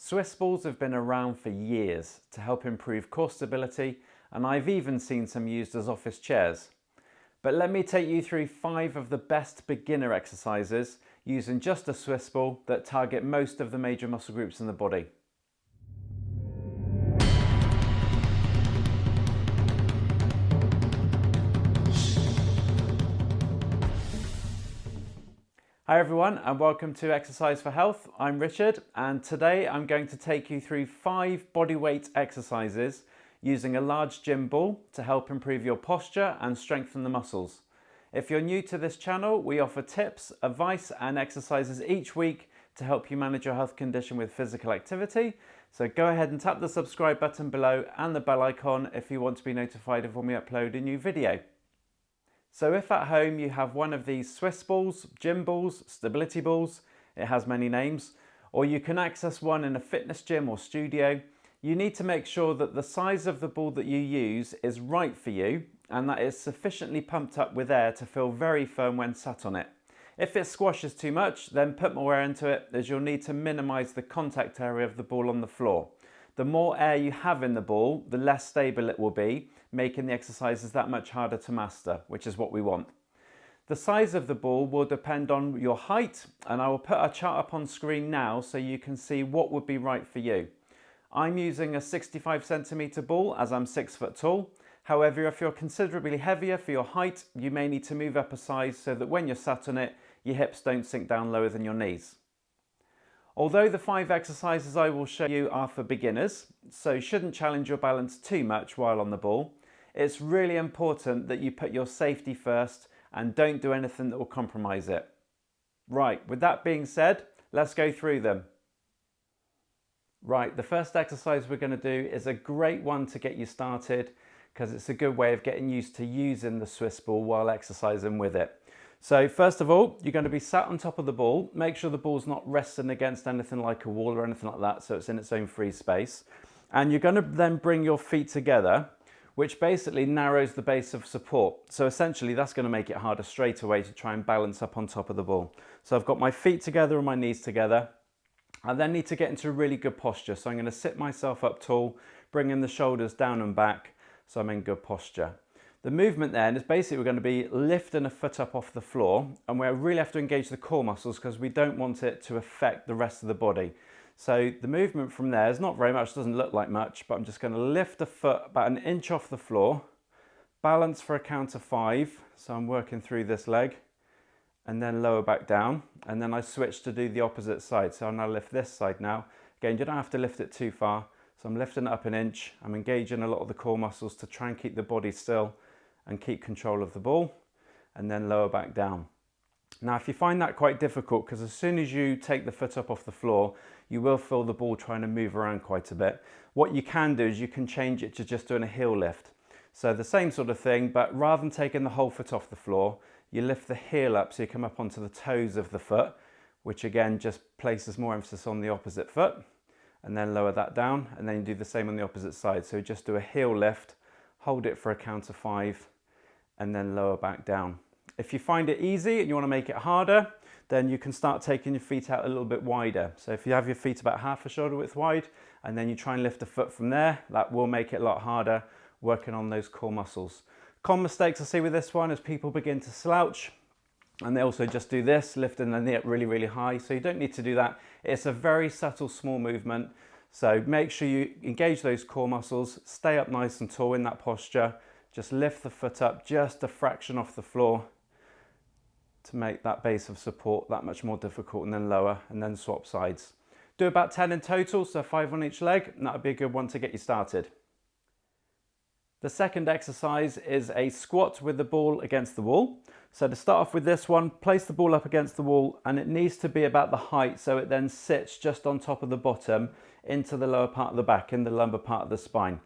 Swiss balls have been around for years to help improve core stability, and I've even seen some used as office chairs. But let me take you through 5 of the best beginner exercises using just a Swiss ball that target most of the major muscle groups in the body. Hi everyone, and welcome to Exercise for Health. I'm Richard, and today I'm going to take you through 5 bodyweight exercises using a large gym ball to help improve your posture and strengthen the muscles. If you're new to this channel, we offer tips, advice and exercises each week to help you manage your health condition with physical activity. So go ahead and tap the subscribe button below and the bell icon if you want to be notified of when we upload a new video. So if at home you have one of these Swiss balls, gym balls, stability balls, it has many names, or you can access one in a fitness gym or studio, you need to make sure that the size of the ball that you use is right for you and that it's sufficiently pumped up with air to feel very firm when sat on it. If it squashes too much, then put more air into it, as you'll need to minimise the contact area of the ball on the floor. The more air you have in the ball, the less stable it will be, making the exercises that much harder to master, which is what we want. The size of the ball will depend on your height, and I will put a chart up on screen now so you can see what would be right for you. I'm using a 65cm ball as I'm 6 foot tall. However, if you're considerably heavier for your height, you may need to move up a size so that when you're sat on it, your hips don't sink down lower than your knees. Although the 5 exercises I will show you are for beginners, so shouldn't challenge your balance too much while on the ball, it's really important that you put your safety first and don't do anything that will compromise it. Right, with that being said, let's go through them. Right, the first exercise we're going to do is a great one to get you started because it's a good way of getting used to using the Swiss ball while exercising with it. So first of all, you're going to be sat on top of the ball. Make sure the ball's not resting against anything like a wall or anything like that, so it's in its own free space. And you're going to then bring your feet together, which basically narrows the base of support. So essentially that's going to make it harder straight away to try and balance up on top of the ball. So I've got my feet together and my knees together. I then need to get into a really good posture. So I'm going to sit myself up tall, bringing the shoulders down and back, so I'm in good posture. The movement then is basically we're going to be lifting a foot up off the floor, and we really have to engage the core muscles because we don't want it to affect the rest of the body. So the movement from there is not very much, doesn't look like much, but I'm just going to lift the foot about an inch off the floor, balance for a count of 5, so I'm working through this leg, and then lower back down, and then I switch to do the opposite side. So I'll now lift this side now. Again, you don't have to lift it too far, so I'm lifting it up an inch, I'm engaging a lot of the core muscles to try and keep the body still and keep control of the ball, and then lower back down. Now if you find that quite difficult, because as soon as you take the foot up off the floor, you will feel the ball trying to move around quite a bit. What you can do is you can change it to just doing a heel lift. So the same sort of thing, but rather than taking the whole foot off the floor, you lift the heel up so you come up onto the toes of the foot, which again just places more emphasis on the opposite foot, and then lower that down, and then you do the same on the opposite side. So just do a heel lift, hold it for a count of 5, and then lower back down. If you find it easy and you want to make it harder, then you can start taking your feet out a little bit wider. So if you have your feet about half a shoulder width wide, and then you try and lift a foot from there, that will make it a lot harder, working on those core muscles. Common mistakes I see with this one is people begin to slouch, and they also just do this, lifting the knee up really, really high. So you don't need to do that. It's a very subtle, small movement. So make sure you engage those core muscles, stay up nice and tall in that posture. Just lift the foot up just a fraction off the floor to make that base of support that much more difficult, and then lower, and then swap sides. Do about 10 in total, so 5 on each leg, and that would be a good one to get you started. The second exercise is a squat with the ball against the wall. So to start off with this one, place the ball up against the wall, and it needs to be about the height so it then sits just on top of the bottom into the lower part of the back, in the lumbar part of the spine.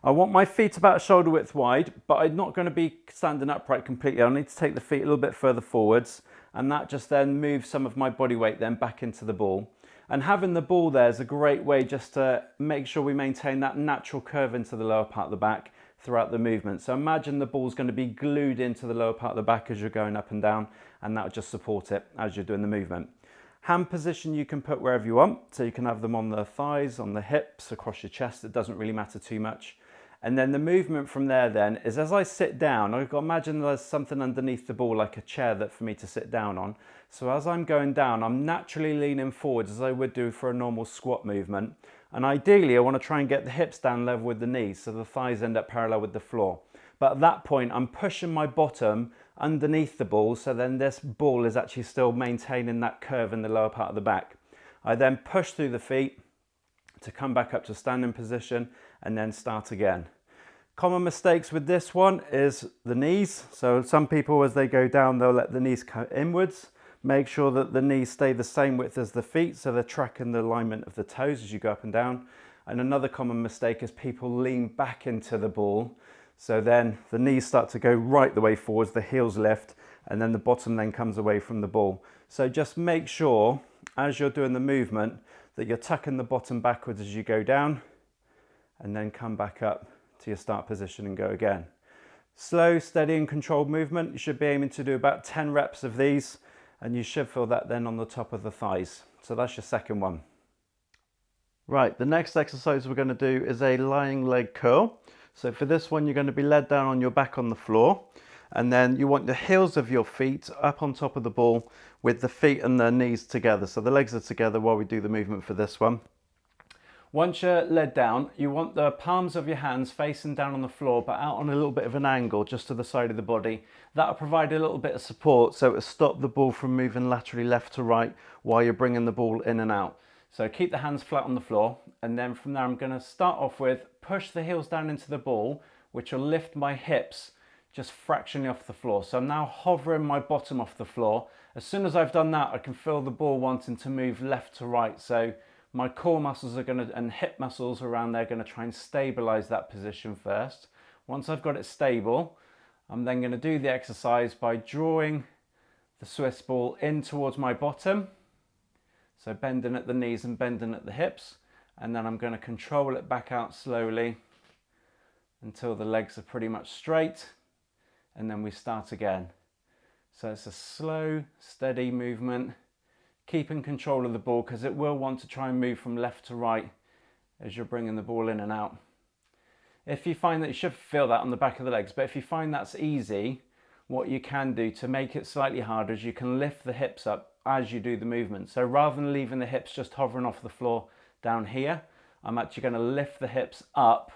I want my feet about shoulder width wide, but I'm not going to be standing upright completely. I'll need to take the feet a little bit further forwards, and that just then moves some of my body weight then back into the ball. And having the ball there is a great way just to make sure we maintain that natural curve into the lower part of the back throughout the movement. So imagine the ball's going to be glued into the lower part of the back as you're going up and down, and that'll just support it as you're doing the movement. Hand position you can put wherever you want, so you can have them on the thighs, on the hips, across your chest, it doesn't really matter too much. And then the movement from there then is as I sit down, I've got to imagine there's something underneath the ball like a chair that for me to sit down on. So as I'm going down, I'm naturally leaning forwards as I would do for a normal squat movement. And ideally I want to try and get the hips down level with the knees so the thighs end up parallel with the floor. But at that point I'm pushing my bottom underneath the ball, so then this ball is actually still maintaining that curve in the lower part of the back. I then push through the feet to come back up to standing position and then start again. Common mistakes with this one is the knees. So some people as they go down, they'll let the knees come inwards. Make sure that the knees stay the same width as the feet, so they're tracking the alignment of the toes as you go up and down. And another common mistake is people lean back into the ball. So then the knees start to go right the way forwards, the heels lift, and then the bottom then comes away from the ball. So just make sure as you're doing the movement that you're tucking the bottom backwards as you go down and then come back up to your start position and go again. Slow, steady and controlled movement. You should be aiming to do about 10 reps of these and you should feel that then on the top of the thighs. So that's your second one. Right, the next exercise we're going to do is a lying leg curl. So for this one, you're going to be led down on your back on the floor, and then you want the heels of your feet up on top of the ball with the feet and the knees together. So the legs are together while we do the movement for this one. Once you're led down, you want the palms of your hands facing down on the floor, but out on a little bit of an angle just to the side of the body. That'll provide a little bit of support, so it'll stop the ball from moving laterally left to right while you're bringing the ball in and out. So keep the hands flat on the floor, and then from there I'm going to start off with push the heels down into the ball, which will lift my hips just fractionally off the floor. So I'm now hovering my bottom off the floor. As soon as I've done that, I can feel the ball wanting to move left to right. So my core muscles are going to, and hip muscles around there, are going to try and stabilize that position first. Once I've got it stable, I'm then going to do the exercise by drawing the Swiss ball in towards my bottom. So bending at the knees and bending at the hips, and then I'm going to control it back out slowly until the legs are pretty much straight, and then we start again. So it's a slow, steady movement, keeping control of the ball because it will want to try and move from left to right as you're bringing the ball in and out. If you find that, you should feel that on the back of the legs, but if you find that's easy, what you can do to make it slightly harder is you can lift the hips up as you do the movement. So rather than leaving the hips just hovering off the floor down here, I'm actually going to lift the hips up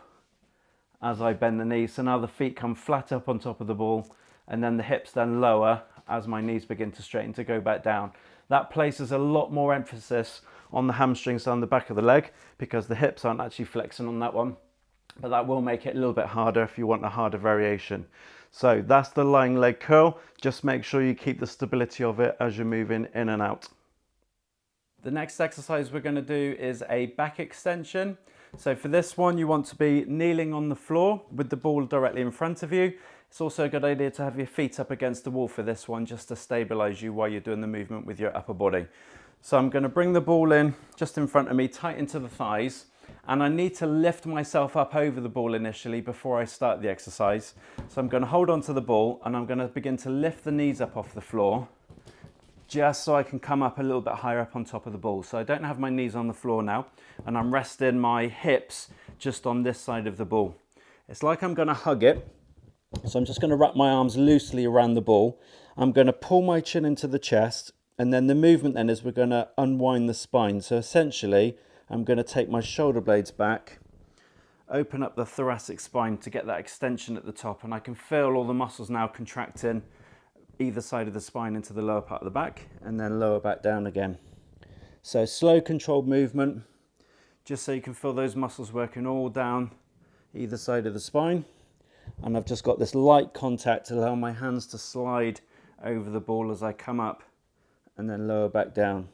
as I bend the knees. So now the feet come flat up on top of the ball, and then the hips then lower as my knees begin to straighten to go back down. That places a lot more emphasis on the hamstrings on the back of the leg because the hips aren't actually flexing on that one, but that will make it a little bit harder if you want a harder variation. So that's the lying leg curl. Just make sure you keep the stability of it as you're moving in and out. The next exercise we're going to do is a back extension. So for this one, you want to be kneeling on the floor with the ball directly in front of you. It's also a good idea to have your feet up against the wall for this one, just to stabilize you while you're doing the movement with your upper body. So I'm going to bring the ball in just in front of me, tight into the thighs. And I need to lift myself up over the ball initially before I start the exercise. So I'm going to hold on to the ball and I'm going to begin to lift the knees up off the floor just so I can come up a little bit higher up on top of the ball. So I don't have my knees on the floor now, and I'm resting my hips just on this side of the ball. It's like I'm going to hug it. So I'm just going to wrap my arms loosely around the ball. I'm going to pull my chin into the chest, and then the movement then is we're going to unwind the spine. So essentially, I'm going to take my shoulder blades back, open up the thoracic spine to get that extension at the top, and I can feel all the muscles now contracting either side of the spine into the lower part of the back and then lower back down again. So slow controlled movement, just so you can feel those muscles working all down either side of the spine. And I've just got this light contact to allow my hands to slide over the ball as I come up and then lower back down.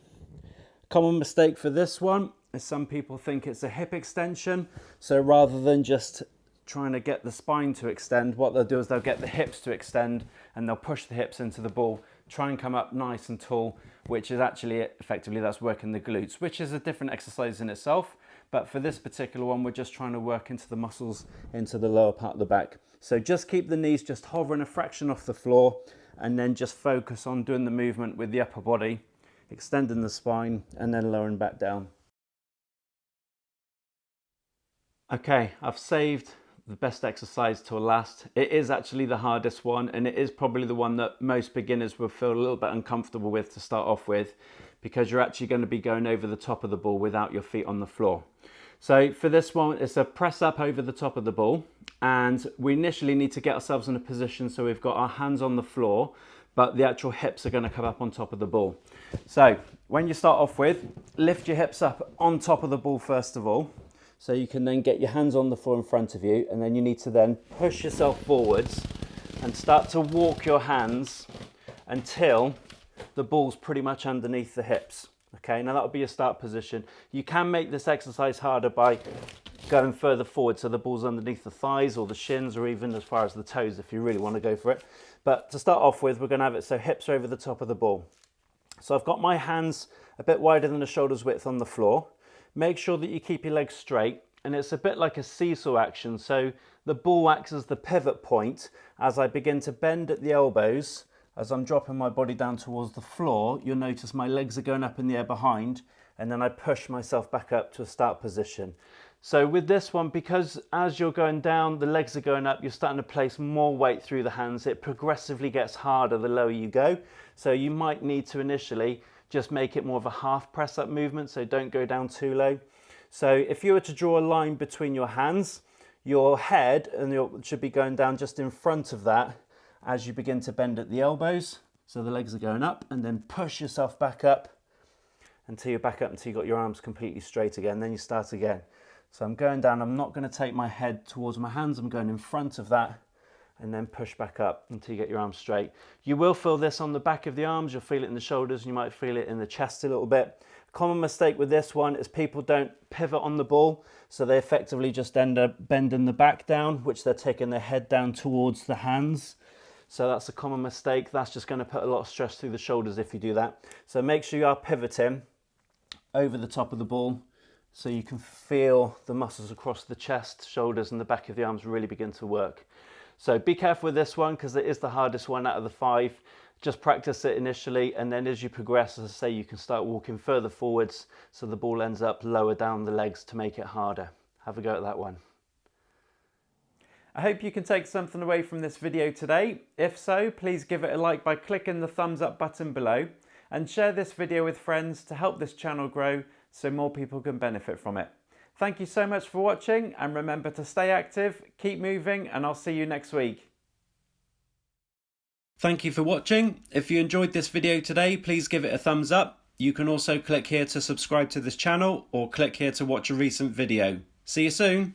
Common mistake for this one is some people think it's a hip extension. So rather than just trying to get the spine to extend, what they'll do is they'll get the hips to extend and they'll push the hips into the ball, try and come up nice and tall, which is actually effectively that's working the glutes, which is a different exercise in itself. But for this particular one, we're just trying to work into the muscles into the lower part of the back. So just keep the knees just hovering a fraction off the floor and then just focus on doing the movement with the upper body extending the spine and then lowering back down. Okay, I've saved the best exercise till last. It is actually the hardest one, and it is probably the one that most beginners will feel a little bit uncomfortable with to start off with, because you're actually going to be going over the top of the ball without your feet on the floor. So for this one, it's a press up over the top of the ball, and we initially need to get ourselves in a position so we've got our hands on the floor, but the actual hips are going to come up on top of the ball. So when you start off with, lift your hips up on top of the ball first of all, so you can then get your hands on the floor in front of you, and then you need to then push yourself forwards and start to walk your hands until the ball's pretty much underneath the hips. Okay, now that'll be your start position. You can make this exercise harder by going further forward so the ball's underneath the thighs or the shins, or even as far as the toes if you really want to go for it. But to start off with, we're going to have it so hips are over the top of the ball. So I've got my hands a bit wider than the shoulders width on the floor. Make sure that you keep your legs straight, and it's a bit like a seesaw action. So the ball acts as the pivot point as I begin to bend at the elbows. As I'm dropping my body down towards the floor, you'll notice my legs are going up in the air behind, and then I push myself back up to a start position. So with this one, because as you're going down, the legs are going up, you're starting to place more weight through the hands. It progressively gets harder the lower you go. So you might need to initially just make it more of a half press up movement, so don't go down too low. So if you were to draw a line between your hands, your head should be going down just in front of that as you begin to bend at the elbows. So the legs are going up, and then push yourself back up until you're back up until you've got your arms completely straight again. Then you start again. So I'm going down, I'm not going to take my head towards my hands, I'm going in front of that, and then push back up until you get your arms straight. You will feel this on the back of the arms, you'll feel it in the shoulders, and you might feel it in the chest a little bit. A common mistake with this one is people don't pivot on the ball, so they effectively just end up bending the back down, which they're taking their head down towards the hands. So that's a common mistake. That's just going to put a lot of stress through the shoulders if you do that. So make sure you are pivoting over the top of the ball so you can feel the muscles across the chest, shoulders, and the back of the arms really begin to work. So be careful with this one because it is the hardest one out of the 5. Just practice it initially, and then as you progress, as I say, you can start walking further forwards so the ball ends up lower down the legs to make it harder. Have a go at that one. I hope you can take something away from this video today. If so, please give it a like by clicking the thumbs up button below, and share this video with friends to help this channel grow so more people can benefit from it. Thank you so much for watching, and remember to stay active, keep moving, and I'll see you next week. Thank you for watching. If you enjoyed this video today, please give it a thumbs up. You can also click here to subscribe to this channel, or click here to watch a recent video. See you soon.